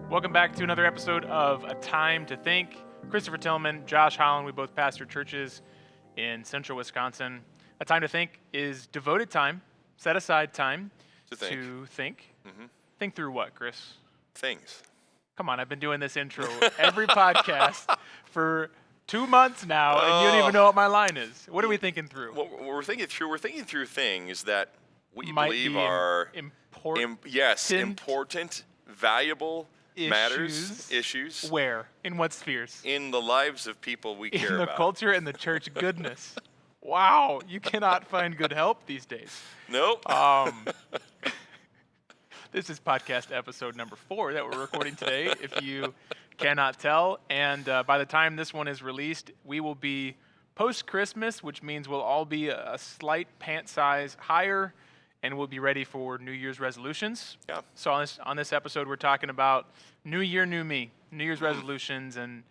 Welcome back to another episode of A Time to Think. Christopher Tillman, Josh Holland, we both pastor churches in central Wisconsin. A Time to Think is devoted time, set aside time To think. to think. Think through what, Chris? Things. Come on, I've been doing this intro every podcast for 2 months now, and you don't even know what my line is. What are we thinking through? What we're thinking through things that we Might believe be are important. important, valuable issues Where? In what spheres? in the lives of people we care In the about. culture and the church goodness. Wow, you cannot find good help these days. Nope. This is podcast episode number 4 that we're recording today, if you cannot tell. And by the time this one is released, we will be post-Christmas, which means we'll all be a slight pant size higher, and we'll be ready for New Year's resolutions. Yeah. So on this episode, we're talking about New Year, New Me, New Year's resolutions, and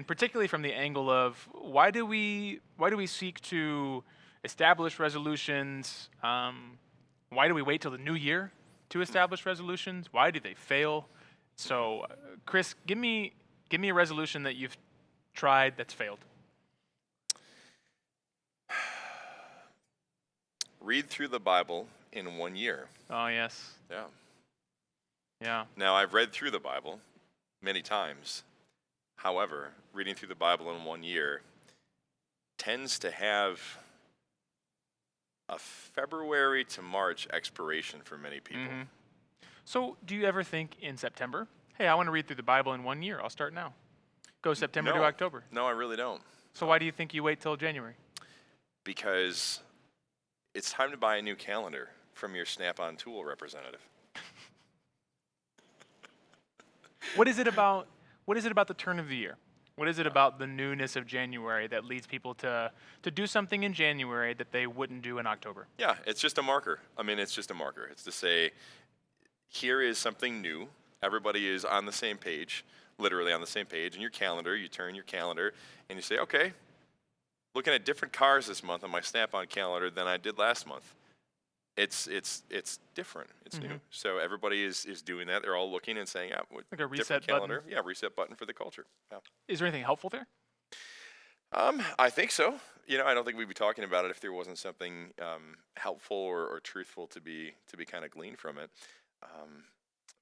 particularly from the angle of why do we seek to establish resolutions? Why do we wait till the new year to establish resolutions? Why do they fail? So, Chris, give me a resolution that you've tried that's failed. Read through the Bible in 1 year. Oh yes, Yeah. yeah. Now, I've read through the Bible many times. However, reading through the Bible in 1 year tends to have a February to March expiration for many people. Mm-hmm. So, do you ever think in September, hey, I want to read through the Bible in 1 year, I'll start now? Go September to No. October. No, I really don't. So why do you think you wait till January? Because it's time to buy a new calendar from your Snap-on tool representative. What is it about the turn of the year? What is it about the newness of January that leads people to do something in January that they wouldn't do in October? Yeah, it's just a marker. It's just a marker. It's to say, here is something new. Everybody is on the same page, literally on the same page. In your calendar, you turn your calendar and you say, okay, looking at different cars this month on my Snap-on calendar than I did last month. It's different. It's new. So everybody is doing that. They're all looking and saying, yeah, Like a reset different button? calendar. Yeah, reset button for the culture. Yeah. Is there anything helpful there? I think so. I don't think we'd be talking about it if there wasn't something helpful or truthful to be kind of gleaned from it.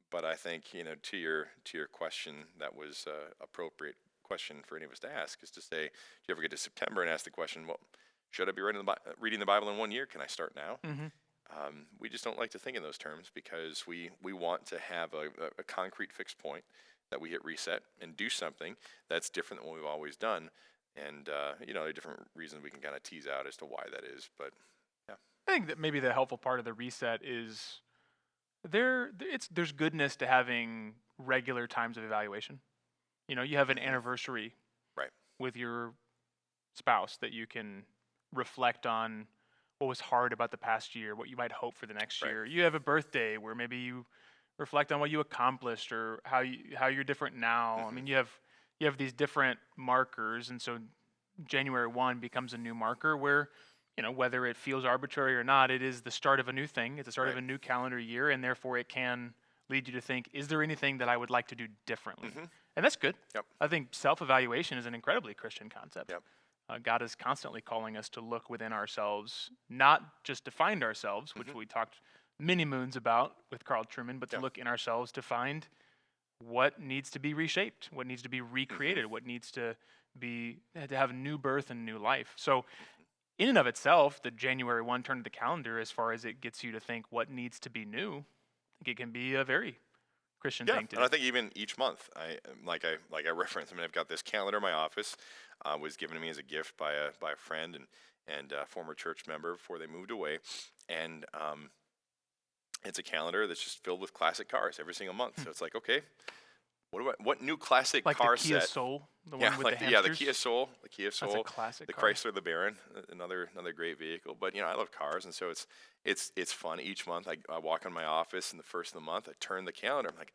But I think to your question, that was appropriate question for any of us to ask, is to say, do you ever get to September and ask the question, well, should I be reading the Bible in 1 year? Can I start now? Mm-hmm. We just don't like to think in those terms because we want to have a concrete fixed point that we hit reset and do something that's different than what we've always done. And, there are different reasons we can kind of tease out as to why that is. But, yeah. I think that maybe the helpful part of the reset is there's goodness to having regular times of evaluation. You have an anniversary Right. with your spouse that you can reflect on what was hard about the past year, what you might hope for the next year. You have a birthday where maybe you reflect on what you accomplished or how you're different now. Mm-hmm. You have these different markers, and so January 1 becomes a new marker where, whether it feels arbitrary or not, it is the start of a new thing. It's the start of a new calendar year, and therefore it can lead you to think, is there anything that I would like to do differently? Mm-hmm. And that's good. Yep. I think self-evaluation is an incredibly Christian concept. Yep. God is constantly calling us to look within ourselves, not just to find ourselves, which we talked many moons about with Carl Truman, but to look in ourselves to find what needs to be reshaped, what needs to be recreated, what needs to have new birth and new life. So in and of itself, the January 1 turn of the calendar, as far as it gets you to think what needs to be new, I think it can be a very Christian thing to do. And I think even each month, I referenced. I've got this calendar in my office. Was given to me as a gift by a friend and a former church member before they moved away, and it's a calendar that's just filled with classic cars every single month. So it's like, okay, what new classic like car the Kia set? Soul, the one with the the hamsters? Kia Soul, That's a classic the car. Chrysler LeBaron, another great vehicle. But I love cars, and so it's fun each month. I walk in my office, and the first of the month, I turn the calendar. I'm like,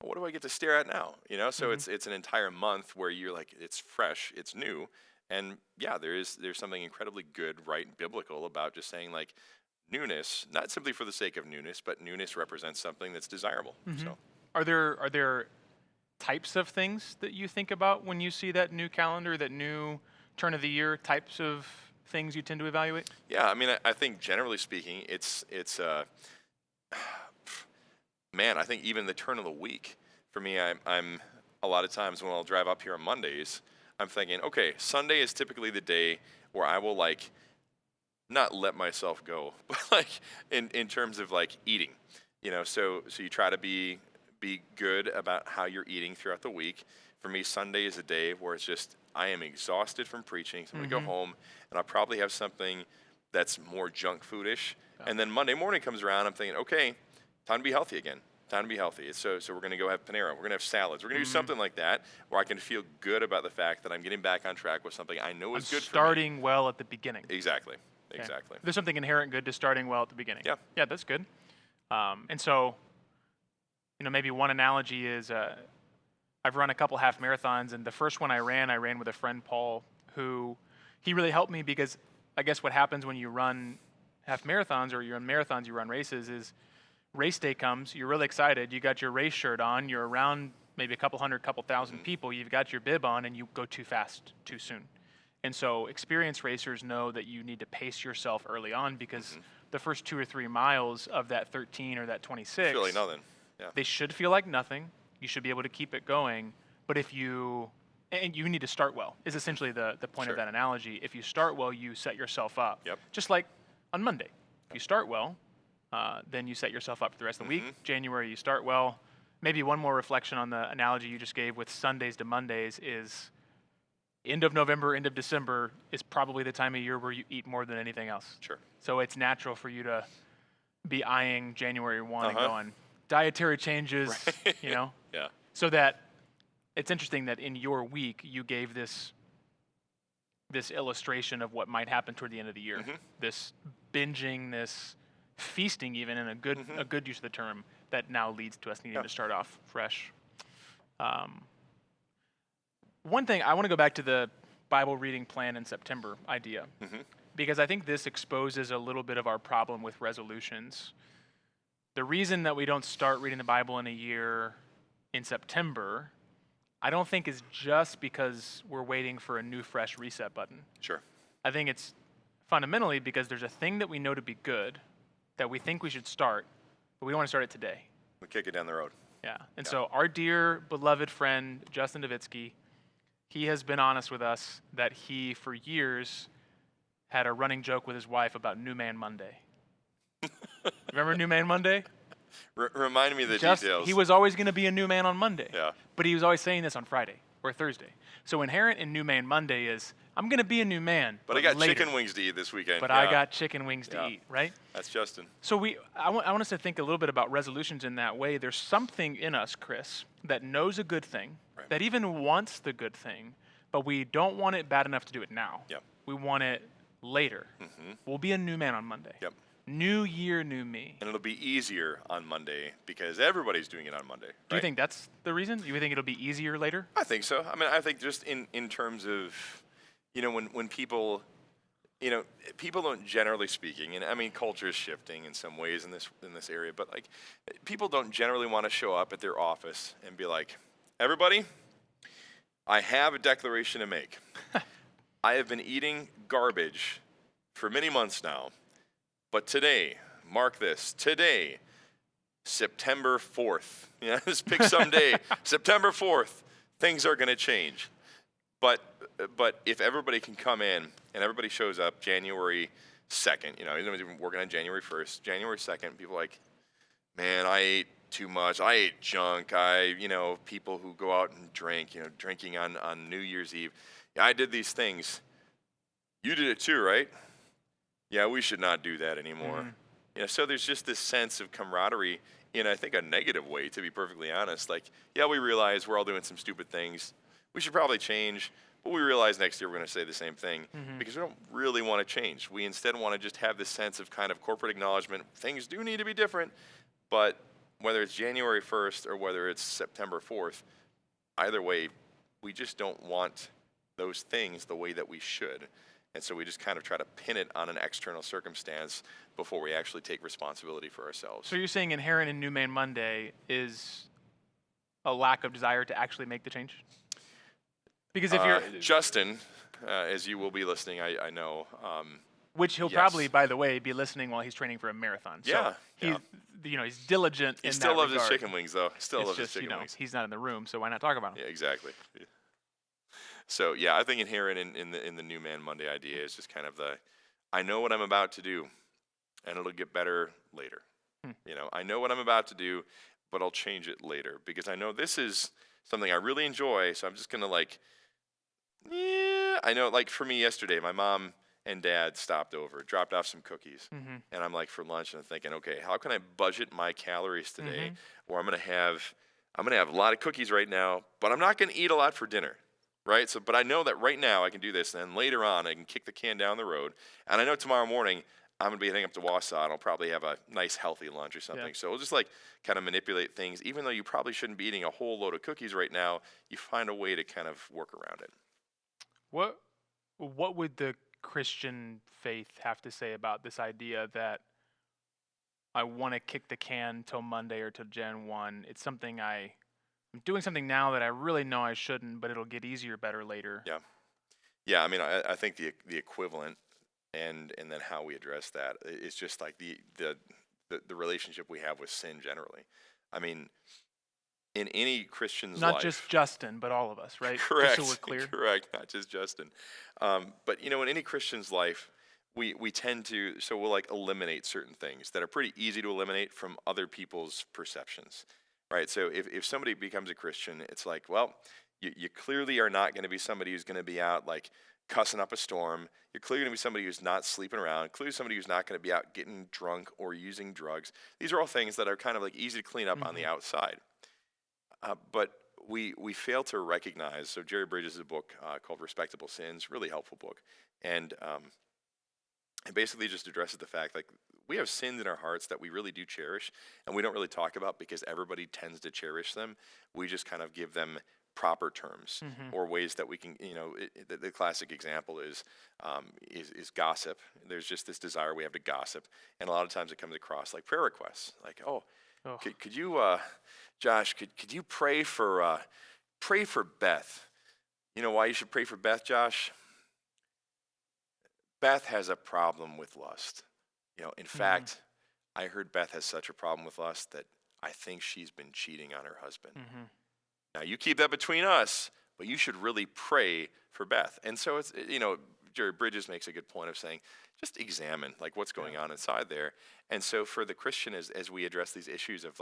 what do I get to stare at now? So it's an entire month where you're like, it's fresh, it's new, and yeah, there's something incredibly good, right, and biblical about just saying like newness, not simply for the sake of newness, but newness represents something that's desirable. Mm-hmm. So Are there types of things that you think about when you see that new calendar, that new turn of the year types of things you tend to evaluate? Yeah, I mean, I think generally speaking, it's man, I think even the turn of the week for me, I'm a lot of times when I'll drive up here on Mondays, I'm thinking, okay, Sunday is typically the day where I will like not let myself go, but like in terms of like eating, so you try to be good about how you're eating throughout the week. For me, Sunday is a day where it's just I am exhausted from preaching, so I'm gonna go home and I'll probably have something that's more junk foodish. Yeah. And then Monday morning comes around, I'm thinking, okay, time to be healthy again. Time to be healthy. So we're gonna go have Panera. We're gonna have salads. We're gonna do something like that where I can feel good about the fact that I'm getting back on track with something I know is good for me. Starting well at the beginning. Exactly. Okay. Exactly. There's something inherent good to starting well at the beginning. Yeah. Yeah, that's good. And so, maybe one analogy is I've run a couple half marathons, and the first one I ran with a friend, Paul, who he really helped me because I guess what happens when you run half marathons or you run marathons, you run races is race day comes, you're really excited, you got your race shirt on, you're around maybe a couple hundred, couple thousand people, you've got your bib on, and you go too fast too soon. And so experienced racers know that you need to pace yourself early on because the first 2 or 3 miles of that 13 or that 26, Feel like nothing. Yeah. they should feel like nothing. You should be able to keep it going. But you need to start well, is essentially the point of that analogy. If you start well, you set yourself up. Yep. Just like on Monday. If you start well, then you set yourself up for the rest of the week. January, you start well. Maybe one more reflection on the analogy you just gave with Sundays to Mondays is end of November, end of December is probably the time of year where you eat more than anything else. Sure. So it's natural for you to be eyeing January 1 and going, dietary changes, Yeah. So that it's interesting that in your week you gave this illustration of what might happen toward the end of the year. This binging, this feasting, even in a good use of the term, that now leads to us needing to start off fresh. One thing, I want to go back to the Bible reading plan in September idea, because I think this exposes a little bit of our problem with resolutions. The reason that we don't start reading the Bible in a year in September, I don't think is just because we're waiting for a new, fresh reset button. Sure. I think it's fundamentally because there's a thing that we know to be good that we think we should start, but we don't want to start it today. We kick it down the road. Yeah. And so our dear, beloved friend, Justin Davitsky, he has been honest with us that he, for years, had a running joke with his wife about New Man Monday. Remember New Man Monday? Remind me of the details. He was always going to be a new man on Monday. Yeah. But he was always saying this on Friday or Thursday. So inherent in New Man Monday is, I'm going to be a new man. But I got later. chicken wings to eat this weekend. But I got chicken wings to eat, right? That's Justin. So I want us to think a little bit about resolutions in that way. There's something in us, Chris, that knows a good thing, that even wants the good thing, but we don't want it bad enough to do it now. Yep. We want it later. We'll be a new man on Monday. Yep. New year, new me. And it'll be easier on Monday because everybody's doing it on Monday. Right? Do you think that's the reason? You think it'll be easier later? I think so. I mean, I think just in terms of, when people, people don't, generally speaking, and I mean, culture is shifting in some ways in this area, but like, people don't generally want to show up at their office and be like, everybody, I have a declaration to make. I have been eating garbage for many months now. But today, mark this, today, September 4th, just pick some day, September 4th, things are going to change. But if everybody can come in and everybody shows up January 2nd, even working on January 1st, January 2nd, people are like, man, I ate too much, I ate junk, people who go out and drink, drinking on New Year's Eve. Yeah, I did these things. You did it too, right? Yeah, we should not do that anymore. So there's just this sense of camaraderie in, I think, a negative way, to be perfectly honest. Like, yeah, we realize we're all doing some stupid things. We should probably change, but we realize next year we're going to say the same thing because we don't really want to change. We instead want to just have this sense of kind of corporate acknowledgement. Things do need to be different, but whether it's January 1st or whether it's September 4th, either way, we just don't want those things the way that we should. And so we just kind of try to pin it on an external circumstance before we actually take responsibility for ourselves. So you're saying inherent in New Man Monday is a lack of desire to actually make the change? Because if you're, Justin, as you will be listening, I know. which he'll yes. probably, by the way, be listening while he's training for a marathon. Yeah, So he's, he's diligent He in still that loves regard. his chicken wings, though. Still It's loves just, his chicken wings. he's not in the room, so why not talk about him? Yeah, exactly. Yeah. So yeah, I think inherent in the New Man Monday idea is just kind of I know what I'm about to do, and it'll get better later. I know what I'm about to do, but I'll change it later because I know this is something I really enjoy. So I'm just gonna I know, like for me yesterday, my mom and dad stopped over, dropped off some cookies, and I'm like for lunch, and I'm thinking, okay, how can I budget my calories today, where I'm gonna have a lot of cookies right now, but I'm not gonna eat a lot for dinner, right? So, but I know that right now I can do this, and then later on I can kick the can down the road, and I know tomorrow morning I'm gonna be heading up to Wausau, and I'll probably have a nice healthy lunch or something. So we'll just kind of manipulate things, even though you probably shouldn't be eating a whole load of cookies right now. You find a way to kind of work around it. What would the Christian faith have to say about this idea that I want to kick the can till Monday or till Jan 1? It's something I'm doing something now that I really know I shouldn't, but it'll get easier, better later. Yeah. I mean, I think the equivalent and then how we address that is just like the relationship we have with sin generally. I mean, in any Christian's life. Not just Justin, but all of us, right? Correct. Just so we're clear. Correct. Not just Justin. But in any Christian's life, we tend to, so we'll eliminate certain things that are pretty easy to eliminate from other people's perceptions, right? So if somebody becomes a Christian, it's like, well, you clearly are not going to be somebody who's going to be out cussing up a storm. You're clearly going to be somebody who's not sleeping around, clearly somebody who's not going to be out getting drunk or using drugs. These are all things that are kind of easy to clean up on the outside. But we fail to recognize, so Jerry Bridges' book called Respectable Sins, really helpful book, and it basically just addresses the fact we have sins in our hearts that we really do cherish, and we don't really talk about because everybody tends to cherish them. We just kind of give them proper terms or ways that we can, the classic example is gossip. There's just this desire we have to gossip, and a lot of times it comes across like prayer requests, could you, Josh, could you pray for Beth? You know why you should pray for Beth, Josh? Beth has a problem with lust. In fact, I heard Beth has such a problem with lust that I think she's been cheating on her husband. Now, you keep that between us, but you should really pray for Beth. And so it's, Jerry Bridges makes a good point of saying, just examine what's going on inside there. And so for the Christian, as we address these issues of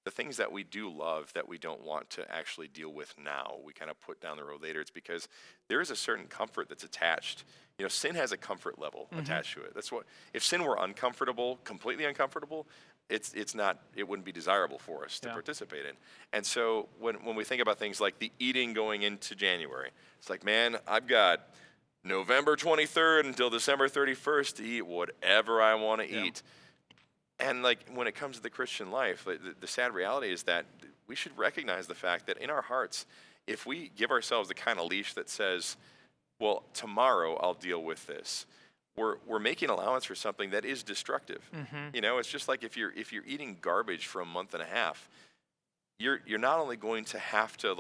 the things that we do love that we don't want to actually deal with now, we kind of put down the road later. It's because there is a certain comfort that's attached. Sin has a comfort level attached to it. That's what, if sin were uncomfortable, completely uncomfortable, it wouldn't be desirable for us to participate in. And so when we think about things like the eating going into January, it's like, man, I've got November 23rd until December 31st to eat whatever I want to eat. And when it comes to the Christian life, the sad reality is that we should recognize the fact that in our hearts, if we give ourselves the kind of leash that says, well, tomorrow I'll deal with this, we're making allowance for something that is destructive. It's just like if you're eating garbage for a month and a half, you're not only going to have to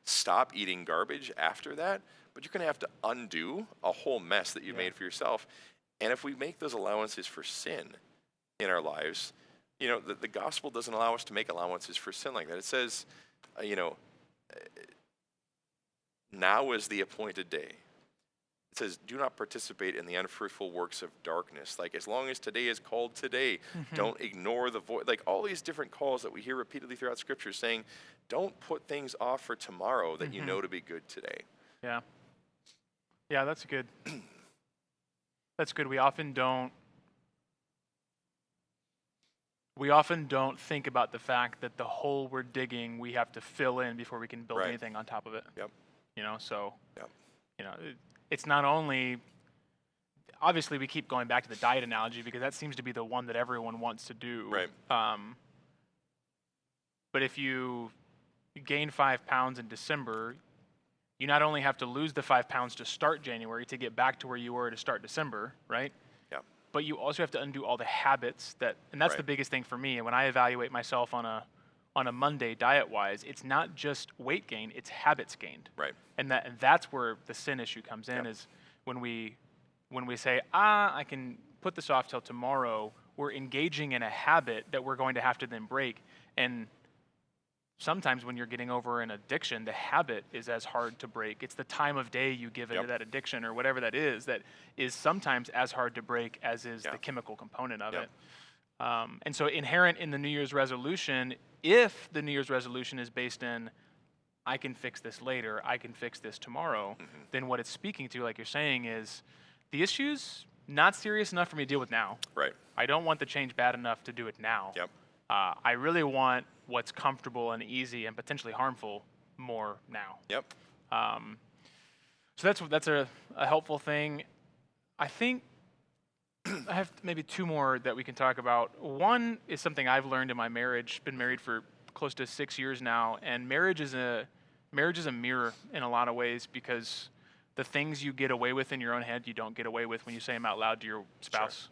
stop eating garbage after that, but you're going to have to undo a whole mess that you made for yourself. And if we make those allowances for sin in our lives, the gospel doesn't allow us to make allowances for sin like that. It says, now is the appointed day. It says, do not participate in the unfruitful works of darkness. As long as today is called today, don't ignore the voice. All these different calls that we hear repeatedly throughout Scripture saying, don't put things off for tomorrow that you know to be good today. Yeah, that's good. That's good. We often don't think about the fact that the hole we're digging, we have to fill in before we can build anything on top of it. It's not only, obviously we keep going back to the diet analogy because that seems to be the one that everyone wants to do. But if you gain 5 pounds in December, you not only have to lose the 5 pounds to start January to get back to where you were to start December, right? But you also have to undo all the habits and that's the biggest thing for me. And when I evaluate myself on a on a Monday diet-wise, it's not just weight gain, it's habits gained. Right. And that's where the sin issue comes in, Yep. is when we say, I can put this off till tomorrow, we're engaging in a habit that we're going to have to then break. And sometimes when you're getting over an addiction, the habit is as hard to break. It's the time of day you give into that addiction or whatever that is sometimes as hard to break as is the chemical component of it. And so inherent in the New Year's resolution, if the New Year's resolution is based in, I can fix this later, I can fix this tomorrow, then what it's speaking to, like you're saying, is the issue's not serious enough for me to deal with now. Right. I don't want the change bad enough to do it now. Yep. I really want what's comfortable and easy and potentially harmful more now. Yep. So that's a helpful thing. I think I have maybe two more that we can talk about. One is something I've learned in my marriage. Been married for close to 6 years now, and marriage is a mirror in a lot of ways, because the things you get away with in your own head, you don't get away with when you say them out loud to your spouse. Sure.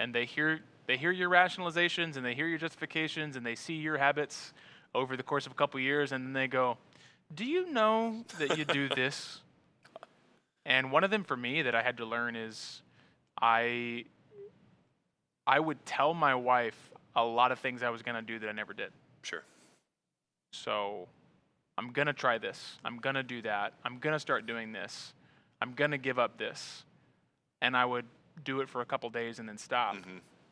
And they hear your rationalizations, and they hear your justifications, and they see your habits over the course of a couple years, and then they go, do you know that you do this? And one of them for me that I had to learn is I would tell my wife a lot of things I was going to do that I never did. Sure. So I'm going to try this. I'm going to do that. I'm going to start doing this. I'm going to give up this. And I would do it for a couple days and then stop.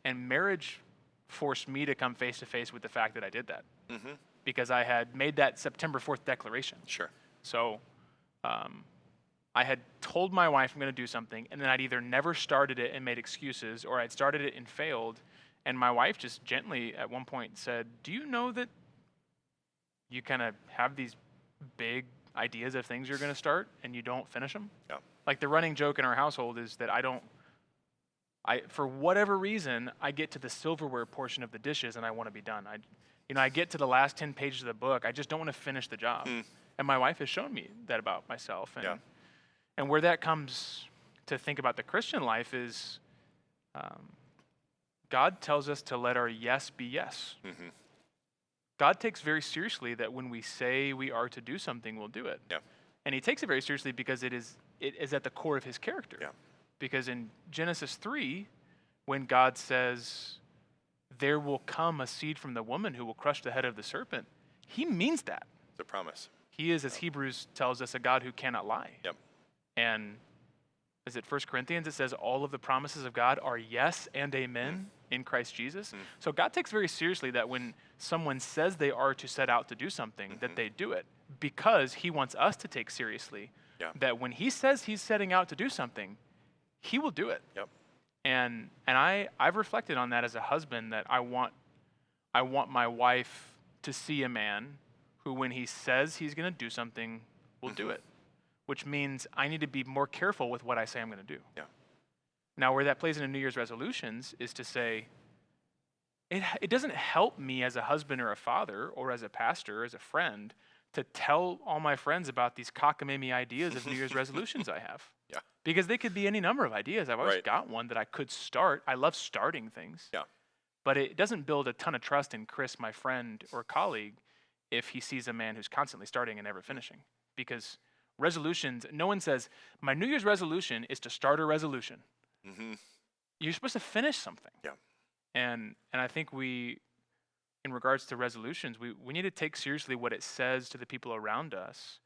And marriage forced me to come face to face with the fact that I did that. Because I had made that September 4th declaration. Sure. So I had told my wife I'm going to do something, and then I'd either never started it and made excuses, or I'd started it and failed. And my wife just gently at one point said, do you know that you kind of have these big ideas of things you're going to start and you don't finish them? Yeah. Like the running joke in our household is that for whatever reason, I get to the silverware portion of the dishes and I want to be done. I get to the last 10 pages of the book. I just don't want to finish the job. And my wife has shown me that about myself. And where that comes to think about the Christian life is God tells us to let our yes be yes. God takes very seriously that when we say we are to do something, we'll do it. Yeah. And he takes it very seriously because it is at the core of his character. Yeah. Because in Genesis 3, when God says, there will come a seed from the woman who will crush the head of the serpent, he means that. It's a promise. He is, as Hebrews tells us, a God who cannot lie. Yep. And is it 1 Corinthians? It says all of the promises of God are yes and amen in Christ Jesus. So God takes very seriously that when someone says they are to set out to do something, that they do it, because he wants us to take seriously that when he says he's setting out to do something, he will do it. Yep. And I've reflected on that as a husband, that I want my wife to see a man who, when he says he's going to do something, will do it. Which means I need to be more careful with what I say I'm going to do. Yeah. Now, where that plays into New Year's resolutions is to say, it doesn't help me as a husband or a father or as a pastor or as a friend to tell all my friends about these cockamamie ideas of New Year's resolutions I have. Yeah. Because they could be any number of ideas. I've always got one that I could start. I love starting things. Yeah. But it doesn't build a ton of trust in Chris, my friend or colleague, if he sees a man who's constantly starting and never finishing. Because resolutions, no one says, my New Year's resolution is to start a resolution. You're supposed to finish something. Yeah. And I think in regards to resolutions, we need to take seriously what it says to the people around us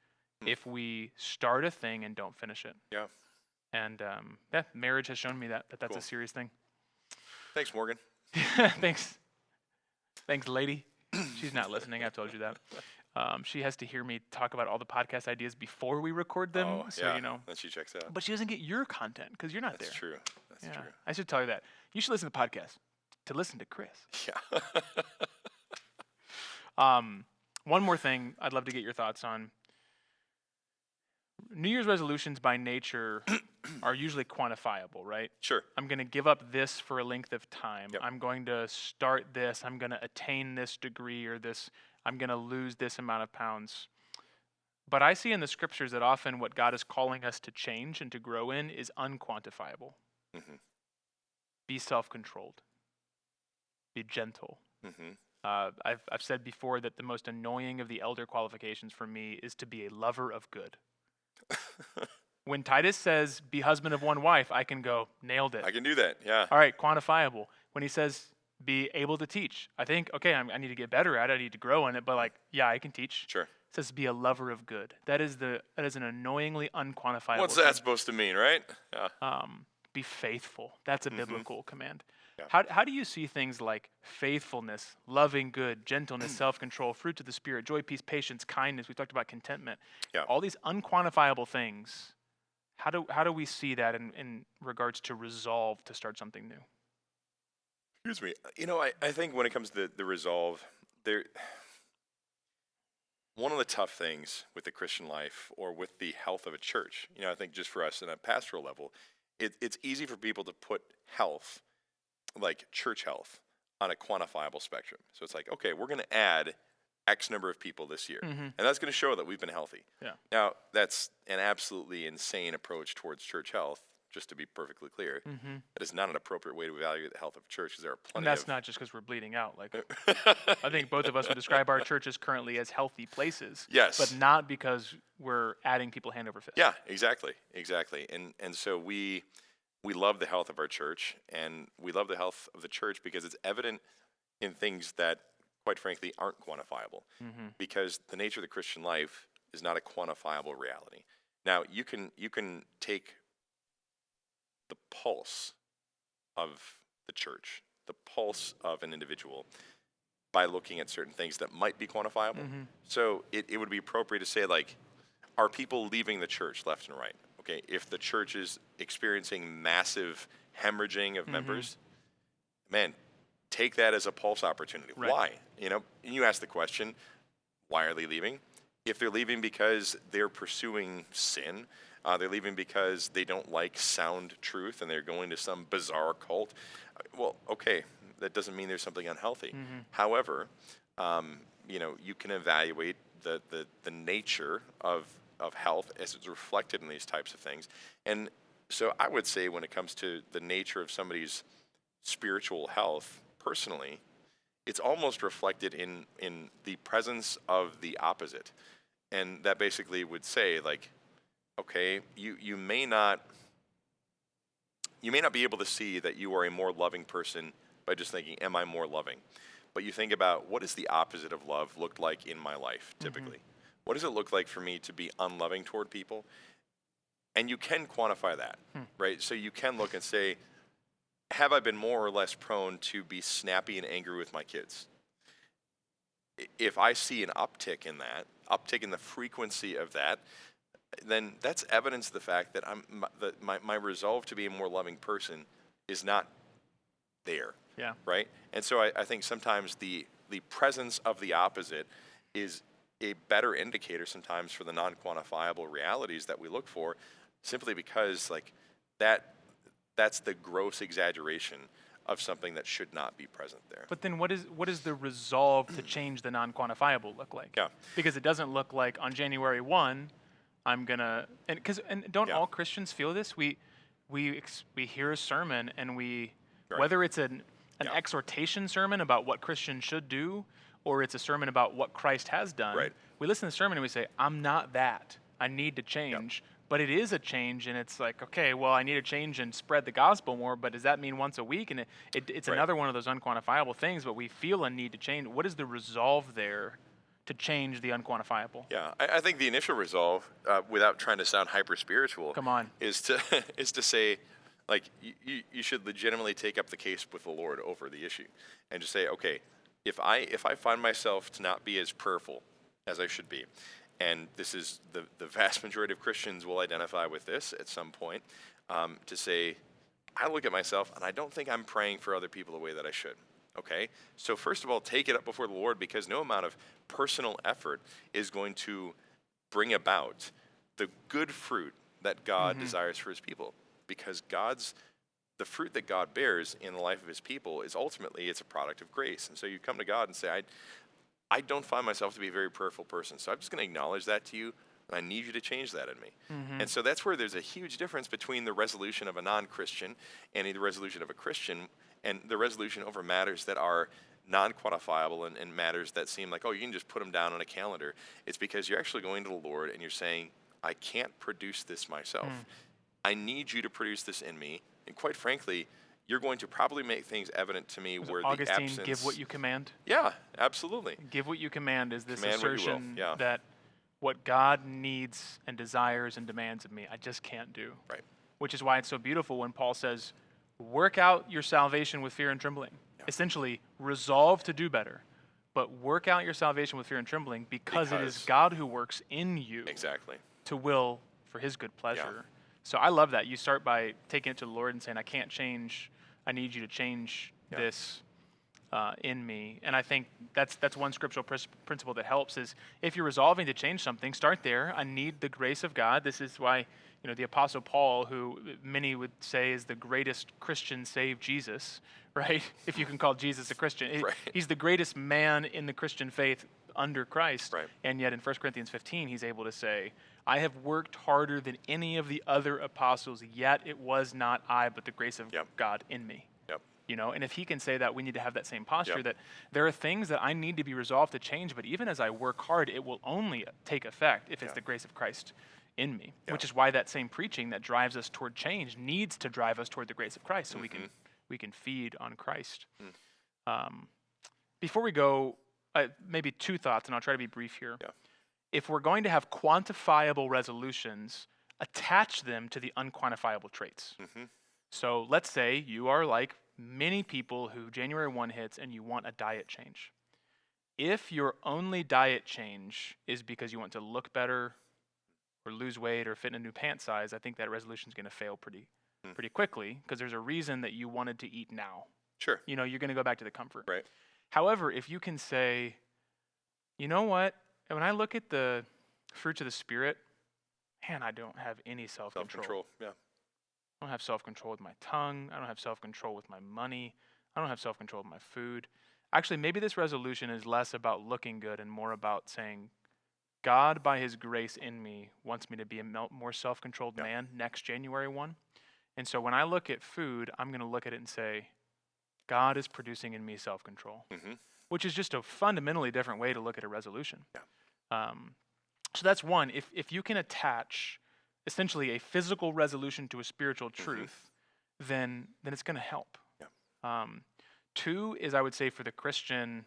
if we start a thing and don't finish it. Yeah. And marriage has shown me that's Cool. a serious thing. Thanks, Morgan. Thanks, lady. She's not listening. I've told you that. She has to hear me talk about all the podcast ideas before we record them. Oh, so, yeah. you know. Then she checks out. But she doesn't get your content because you're not That's there. true. That's true. I should tell her that. You should listen to the podcast to listen to Chris. Yeah. One more thing I'd love to get your thoughts on. New Year's resolutions by nature are usually quantifiable, right? Sure. I'm going to give up this for a length of time. Yep. I'm going to start this. I'm going to attain this degree or this. I'm going to lose this amount of pounds. But I see in the scriptures that often what God is calling us to change and to grow in is unquantifiable. Be self-controlled. Be gentle. I've said before that the most annoying of the elder qualifications for me is to be a lover of good. When Titus says, be husband of one wife, I can go, nailed it. I can do that. Yeah. All right, quantifiable. When he says, be able to teach, I think, okay, I need to get better at it. I need to grow in it. But like, yeah, I can teach. Sure. It says, be a lover of good. That is an annoyingly unquantifiable What's thing. that supposed to mean, right? Yeah. Be faithful. That's a biblical command. Yeah. How do you see things like faithfulness, loving good, gentleness, self-control, fruits of the Spirit, joy, peace, patience, kindness? We talked about contentment. Yeah. All these unquantifiable things. How do we see that in regards to resolve to start something new? Excuse me. I think when it comes to the resolve, one of the tough things with the Christian life or with the health of a church, I think just for us in a pastoral level, it's easy for people to put health, like church health, on a quantifiable spectrum. So it's like, okay, we're going to add X number of people this year, and that's going to show that we've been healthy. Yeah. Now, that's an absolutely insane approach towards church health, just to be perfectly clear. That is not an appropriate way to evaluate the health of a church, because there are plenty And that's not just because we're bleeding out. Like, I think both of us would describe our churches currently as healthy places. Yes. But not because we're adding people hand over fist. Yeah, exactly. And so we love the health of our church, and we love the health of the church because it's evident in things that, quite frankly, aren't quantifiable. Because the nature of the Christian life is not a quantifiable reality. Now, you can take the pulse of the church, the pulse of an individual, by looking at certain things that might be quantifiable. So it would be appropriate to say, like, are people leaving the church left and right? Okay, if the church is experiencing massive hemorrhaging of members, man, take that as a pulse opportunity. Right. Why? You ask the question, why are they leaving? If they're leaving because they're pursuing sin, they're leaving because they don't like sound truth and they're going to some bizarre cult, well, okay, that doesn't mean there's something unhealthy. However, you can evaluate the nature of health as it's reflected in these types of things. And so I would say when it comes to the nature of somebody's spiritual health, personally, it's almost reflected in the presence of the opposite. And that basically would say, like, okay, you may not be able to see that you are a more loving person by just thinking, am I more loving? But you think about, what does the opposite of love look like in my life, typically? What does it look like for me to be unloving toward people? And you can quantify that, right? So you can look and say, have I been more or less prone to be snappy and angry with my kids? If I see an uptick in that, uptick in the frequency of that, then that's evidence of the fact that my resolve to be a more loving person is not there. Yeah. Right? And so I think sometimes the presence of the opposite is a better indicator sometimes for the non-quantifiable realities that we look for, simply because, like, that's the gross exaggeration of something that should not be present there. But then what is the resolve to change the non-quantifiable look like? Yeah. Because it doesn't look like on January 1, I'm gonna, and don't all Christians feel this? We hear a sermon and whether it's an exhortation sermon about what Christians should do, or it's a sermon about what Christ has done. Right. We listen to the sermon and we say, I'm not that. I need to change. But it is a change, and it's like, okay, well, I need to change and spread the gospel more, but does that mean once a week? And it's another one of those unquantifiable things, but we feel a need to change. What is the resolve there to change the unquantifiable? Yeah, I think the initial resolve, without trying to sound hyper-spiritual, Come on. is to say, like, you should legitimately take up the case with the Lord over the issue, and just say, okay, if I find myself to not be as prayerful as I should be, and this is the vast majority of Christians will identify with this at some point, to say, I look at myself and I don't think I'm praying for other people the way that I should. Okay? So first of all, take it up before the Lord, because no amount of personal effort is going to bring about the good fruit that God desires for his people. Because the fruit that God bears in the life of his people is ultimately, it's a product of grace. And so you come to God and say, I don't find myself to be a very prayerful person, so I'm just going to acknowledge that to you, and I need you to change that in me. And so that's where there's a huge difference between the resolution of a non-Christian and the resolution of a Christian, and the resolution over matters that are non-quantifiable and matters that seem like, oh, you can just put them down on a calendar. It's because you're actually going to the Lord and you're saying, I can't produce this myself. I need you to produce this in me. And quite frankly, you're going to probably make things evident to me where Augustine, the absence... give what you command. Yeah, absolutely. Give what you command is this Command what you will, assertion yeah. that what God needs and desires and demands of me, I just can't do. Right. Which is why it's so beautiful when Paul says, work out your salvation with fear and trembling. Yeah. Essentially, resolve to do better, but work out your salvation with fear and trembling because it is God who works in you Exactly. to will for his good pleasure. Yeah. So I love that. You start by taking it to the Lord and saying, I can't change. I need you to change this in me. And I think that's one scriptural principle that helps is if you're resolving to change something, start there. I need the grace of God. This is why, the Apostle Paul, who many would say is the greatest Christian save Jesus, right? If you can call Jesus a Christian. Right. He's the greatest man in the Christian faith under Christ. Right. And yet in 1 Corinthians 15, he's able to say, I have worked harder than any of the other apostles, yet it was not I, but the grace of God in me. Yep. And if he can say that, we need to have that same posture, Yep. that there are things that I need to be resolved to change, but even as I work hard, it will only take effect if it's the grace of Christ in me, which is why that same preaching that drives us toward change needs to drive us toward the grace of Christ so we can feed on Christ. Before we go, maybe two thoughts, and I'll try to be brief here. Yeah. If we're going to have quantifiable resolutions, attach them to the unquantifiable traits. So let's say you are like many people who January 1 hits and you want a diet change. If your only diet change is because you want to look better or lose weight or fit in a new pant size, I think that resolution is going to fail pretty quickly because there's a reason that you wanted to eat now. Sure. You're going to go back to the comfort. Right. However, if you can say, you know what, when I look at the fruits of the Spirit, man, I don't have any self-control. Self-control, yeah. I don't have self-control with my tongue. I don't have self-control with my money. I don't have self-control with my food. Actually, maybe this resolution is less about looking good and more about saying, God, by his grace in me, wants me to be a more self-controlled man next January 1. And so when I look at food, I'm going to look at it and say, God is producing in me self-control, which is just a fundamentally different way to look at a resolution. Yeah. So that's one. If you can attach essentially a physical resolution to a spiritual truth, then it's going to help. Yeah. Two is, I would say, for the Christian,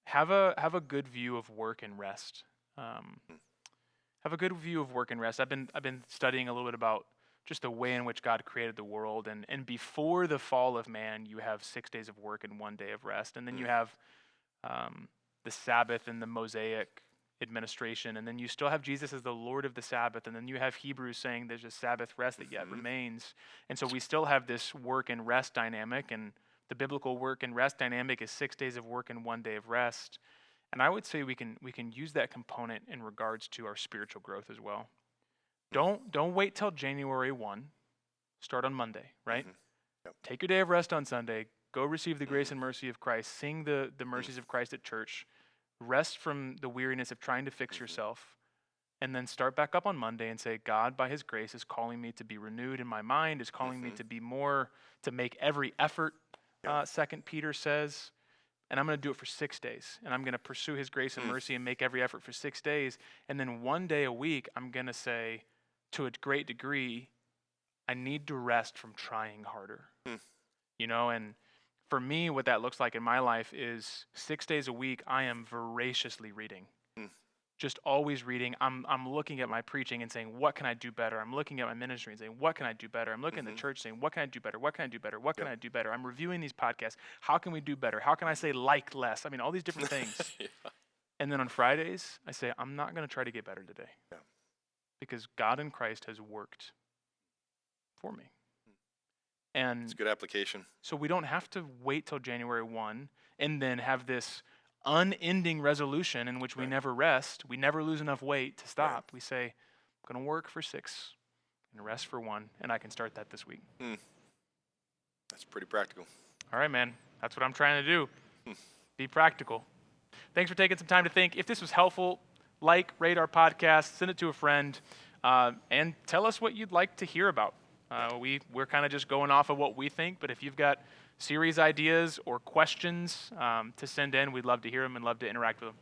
have a good view of work and rest. Have a good view of work and rest. I've been studying a little bit about just the way in which God created the world, and before the fall of man, you have 6 days of work and 1 day of rest, and then you have the Sabbath and the Mosaic administration, and then you still have Jesus as the Lord of the Sabbath, and then you have Hebrews saying there's a Sabbath rest that yet remains, and so we still have this work and rest dynamic, and the biblical work and rest dynamic is 6 days of work and 1 day of rest. And I would say we can use that component in regards to our spiritual growth as well. Don't wait till January 1. Start on Monday, right? Yep. Take your day of rest on Sunday. Go receive the grace and mercy of Christ. Sing the mercies of Christ at church. Rest from the weariness of trying to fix yourself. And then start back up on Monday and say, God, by his grace, is calling me to be renewed in my mind, is calling me to be more, to make every effort, 2 Peter says. And I'm going to do it for 6 days. And I'm going to pursue his grace and mercy and make every effort for 6 days. And then 1 day a week, I'm going to say, to a great degree, I need to rest from trying harder. And for me, what that looks like in my life is 6 days a week, I am voraciously reading. Just always reading. I'm looking at my preaching and saying, what can I do better? I'm looking at my ministry and saying, what can I do better? I'm looking at the church saying, what can I do better? What can I do better? What can I do better? I'm reviewing these podcasts. How can we do better? How can I say like less? I mean, all these different things. And then on Fridays, I say, I'm not going to try to get better today. Because God in Christ has worked for me. And it's a good application. So we don't have to wait till January 1 and then have this unending resolution in which we never rest. We never lose enough weight to stop. We say, I'm going to work for 6 and rest for 1, and I can start that this week. That's pretty practical. All right, man. That's what I'm trying to do. Be practical. Thanks for taking some time to think. If this was helpful, rate our podcast, send it to a friend, and tell us what you'd like to hear about. We're kind of just going off of what we think, but if you've got series ideas or questions to send in. We'd love to hear them and love to interact with them.